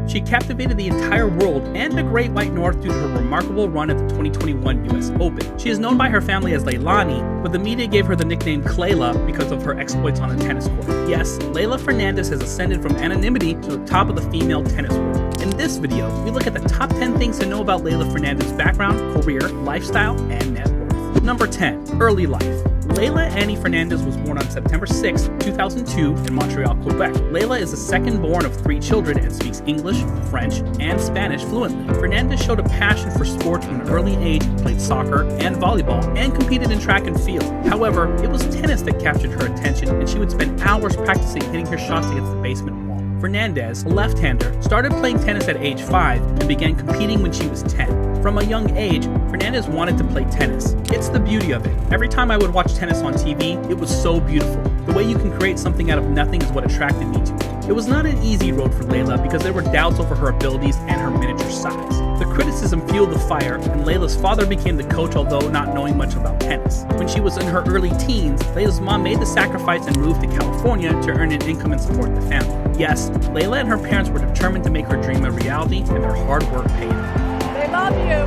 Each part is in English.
She captivated the entire world and the Great White North due to her remarkable run at the 2021 US Open. She is known by her family as Leilani, but the media gave her the nickname Clayla because of her exploits on the tennis court. Yes, Leylah Fernandez has ascended from anonymity to the top of the female tennis world. In this video, we look at the top 10 things to know about Leylah Fernandez's background, career, lifestyle, and net worth. Number 10. Early life. Leylah Annie Fernandez was born on September 6, 2002 in Montreal, Quebec. Leylah is the second born of 3 children and speaks English, French, and Spanish fluently. Fernandez showed a passion for sports from an early age, played soccer and volleyball, and competed in track and field. However, it was tennis that captured her attention, and she would spend hours practicing hitting her shots against the basement wall. Fernandez, a left-hander, started playing tennis at age 5 and began competing when she was 10. From a young age, Fernandez wanted to play tennis. It's the beauty of it. Every time I would watch tennis on TV, it was so beautiful. The way you can create something out of nothing is what attracted me to it. It was not an easy road for Leylah because there were doubts over her abilities and her miniature size. The criticism fueled the fire, and Leylah's father became the coach, although not knowing much about tennis. When she was in her early teens, Leylah's mom made the sacrifice and moved to California to earn an income and support the family. Yes, Leylah and her parents were determined to make her dream a reality, and their hard work paid off. They love you!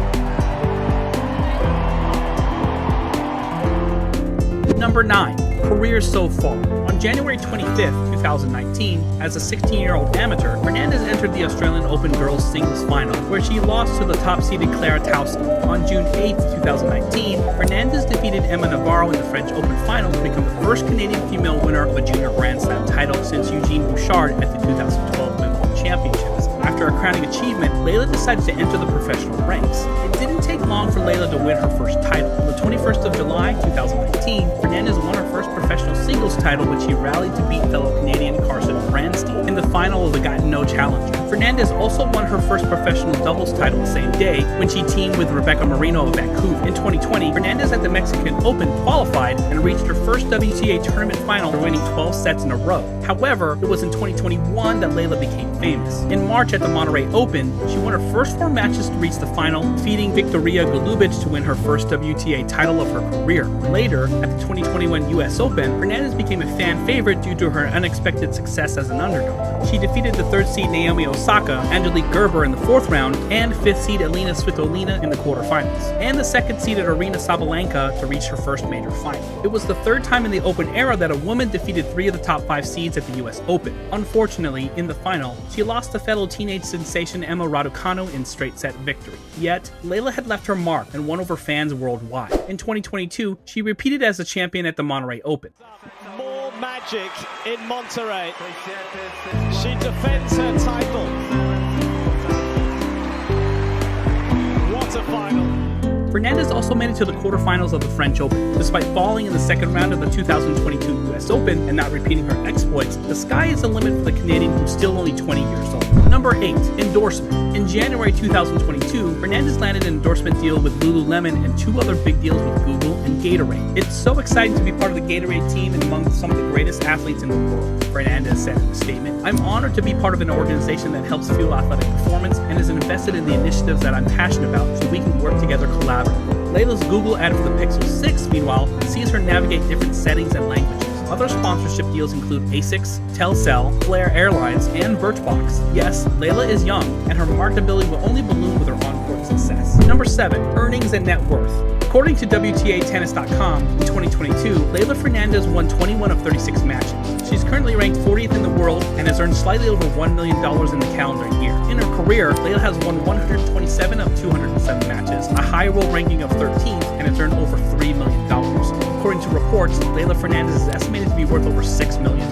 Number 9. Career so far. On January 25th, 2019, as a 16-year-old amateur, Fernandez entered the Australian Open Girls Singles Final, where she lost to the top-seeded Clara Tauson. On June 8th, 2019, Fernandez defeated Emma Navarro in the French Open Final to become the first Canadian female winner of a junior Grand Slam title since Eugene Bouchard at the 2012 Wimbledon Championships. After a crowning achievement, Leylah decided to enter the professional ranks. It didn't take long for Leylah to win her first title. On the 21st of July, 2019, Fernandez won her first professional singles title when she rallied to beat fellow Canadian Carson Branstein in the final of the Gatineau Challenger. Fernandez also won her first professional doubles title the same day when she teamed with Rebecca Marino of Vancouver. In 2020, Fernandez at the Mexican Open qualified and reached her first WTA tournament final, winning 12 sets in a row. However, it was in 2021 that Leylah became famous. In March at the Monterrey Open, she won her first 4 matches to reach the final, defeating Victoria Golubic to win her first WTA title of her career. Later, at the 2021 US Open, Fernandez became a fan favorite due to her unexpected success as an underdog. She defeated the 3rd seed Naomi Osaka, Angelique Gerber in the 4th round, and 5th seed Elina Svitolina in the quarterfinals, and the 2nd seeded Arina Sabalenka to reach her first major final. It was the 3rd time in the Open era that a woman defeated 3 of the top 5 seeds at the US Open. Unfortunately, in the final, she lost to fellow teenage sensation Emma Raducanu in straight set victory. Yet, Leylah had left her mark and won over fans worldwide. In 2022, she repeated as the champion at the Monterrey Open. More magic in Monterrey. She defends her title. What a final. Fernandez also made it to the quarterfinals of the French Open. Despite falling in the 2nd round of the 2022 US Open and not repeating her exploits, the sky is the limit for the Canadian, who's still only 20 years old. Number 8. Endorsement. In January 2022, Fernandez landed an endorsement deal with Lululemon and 2 other big deals with Google and Gatorade. It's so exciting to be part of the Gatorade team and among some of the greatest athletes in the world, Fernandez said in a statement. I'm honored to be part of an organization that helps fuel athletic performance and is invested in the initiatives that I'm passionate about so we can work together collaboratively. Leylah's Google ad for the Pixel 6, meanwhile, sees her navigate different settings and languages. Other sponsorship deals include ASICS, Telcel, Flair Airlines, and Birchbox. Yes, Leylah is young, and her marketability will only balloon with her on-court success. Number 7. Earnings and net worth. According to WTAtennis.com, in 2022, Leylah Fernandez won 21 of 36 matches. She's currently ranked 40th in the world and has earned slightly over $1 million in the calendar year. In her career, Leylah has won 127 of 207 matches, a high roll ranking of 13th, and has earned over $3 million. According to reports, Leylah Fernandez is estimated to be worth over $6 million.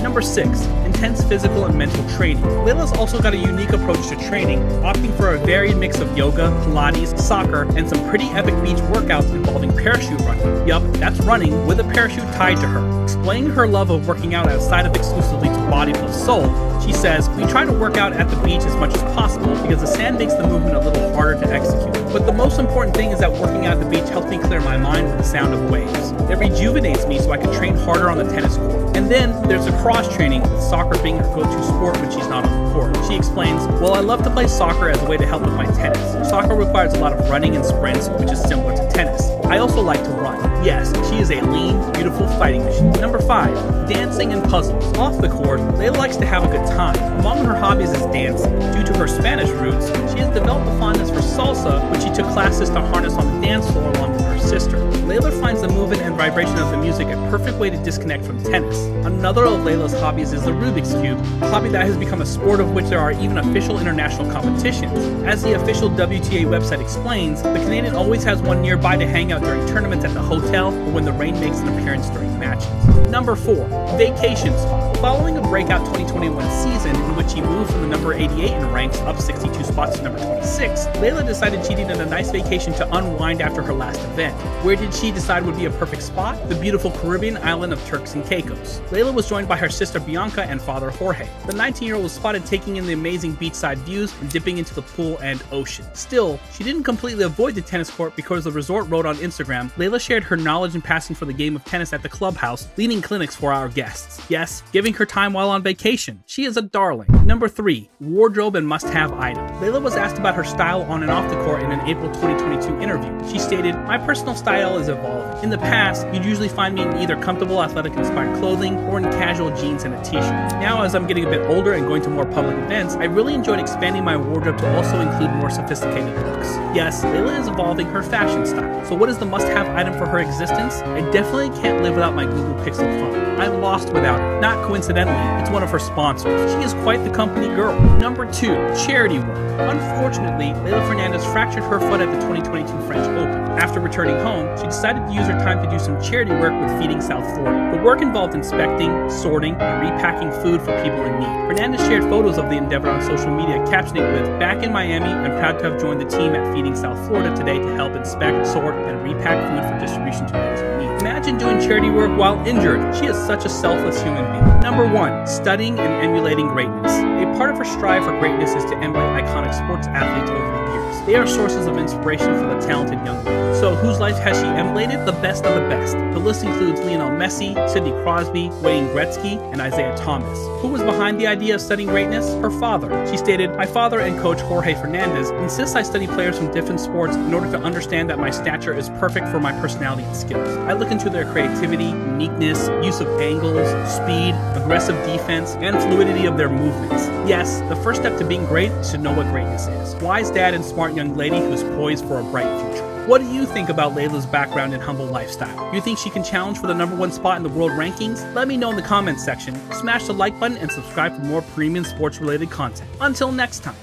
Number 6. Intense physical and mental training. Leylah's also got a unique approach to training, opting for a varied mix of yoga, Pilates, soccer, and some pretty epic beach workouts involving parachute running. Yup, that's running with a parachute tied to her. Explaining her love of working out outside of exclusively to Body Plus Soul, she says, "We try to work out at the beach as much as possible because the sand makes the movement a little harder to execute. But the most important thing is that working out at the beach helps me clear my mind with the sound of waves. It rejuvenates me so I can train harder on the tennis court. And then there's the cross training, with soccer being her go-to sport when she's not on the court." She explains, "Well, I love to play soccer as a way to help with my tennis. Soccer requires a lot of running and sprints, which is similar to tennis. I also like to run." Yes, she is a lean, beautiful fighting machine. Number 5. Dancing and puzzles. Off the court, Leylah likes to have a good time. Among her hobbies is dancing. Due to her Spanish roots, she has developed a fondness for salsa, which she took classes to harness on the dance floor along with her sister. Leylah finds the movement and vibration of the music a perfect way to disconnect from tennis. Another of Leylah's hobbies is the Rubik's Cube, a hobby that has become a sport of which there are even official international competitions. As the official WTA website explains, the Canadian always has one nearby to hang out during tournaments at the hotel or when the rain makes an appearance during matches. Number 4. Vacation spot. Following a breakout 2021 season in which he moved from the number 88 in ranks up 62 spots to number 26, Leylah decided she needed a nice vacation to unwind after her last event. Where did she decide would be a perfect spot? The beautiful Caribbean island of Turks and Caicos. Leylah was joined by her sister Bianca and father Jorge. The 19-year-old was spotted taking in the amazing beachside views and dipping into the pool and ocean. Still, she didn't completely avoid the tennis court because the resort wrote on Instagram, Leylah shared her knowledge and passion for the game of tennis at the clubhouse, leading clinics for our guests. Yes, giving her time while on vacation. She is a darling. Number 3. Wardrobe and must-have item. Leylah was asked about her style on and off the court in an April 2022 interview. She stated, "My personal style is evolving. In the past, you'd usually find me in either comfortable athletic-inspired clothing or in casual jeans and a t-shirt. Now, as I'm getting a bit older and going to more public events, I really enjoyed expanding my wardrobe to also include more sophisticated looks." Yes, Leylah is evolving her fashion style. So what is the must-have item for her existence? I definitely can't live without my Google Pixel phone. I'm lost without it. Not coincidentally, it's one of her sponsors. She is quite the company girl. Number 2. Charity work. Unfortunately, Leylah Fernandez fractured her foot at the 2022 French Open. After returning home, she decided to use her time to do some charity work with Feeding South Florida. The work involved inspecting, sorting, and repacking food for people in need. Fernandez shared photos of the endeavor on social media, captioning with, "Back in Miami, I'm proud to have joined the team at Feeding South Florida today to help inspect, sort, and repack food for distribution to those in need." Imagine doing charity work while injured. She is such a selfless human being. Number 1. Studying and emulating greatness. A part of her strive for greatness is to emulate iconic sports athletes over the years. They are sources of inspiration for the talented young women. So whose life has she emulated? The best of the best. The list includes Lionel Messi, Sidney Crosby, Wayne Gretzky, and Isaiah Thomas. Who was behind the idea of studying greatness? Her father. She stated, "My father and coach Jorge Fernandez insists I study players from different sports in order to understand that my stature is perfect for my personality and skills. I look into their creativity, uniqueness, use of angles, speed, aggressive defense, and fluidity of their movements. Yes, the first step to being great is to know what greatness is." Wise dad and smart young lady who's poised for a bright future. What do you think about Leylah's background and humble lifestyle? Do you think she can challenge for the number 1 spot in the world rankings? Let me know in the comments section. Smash the like button and subscribe for more premium sports related content. Until next time.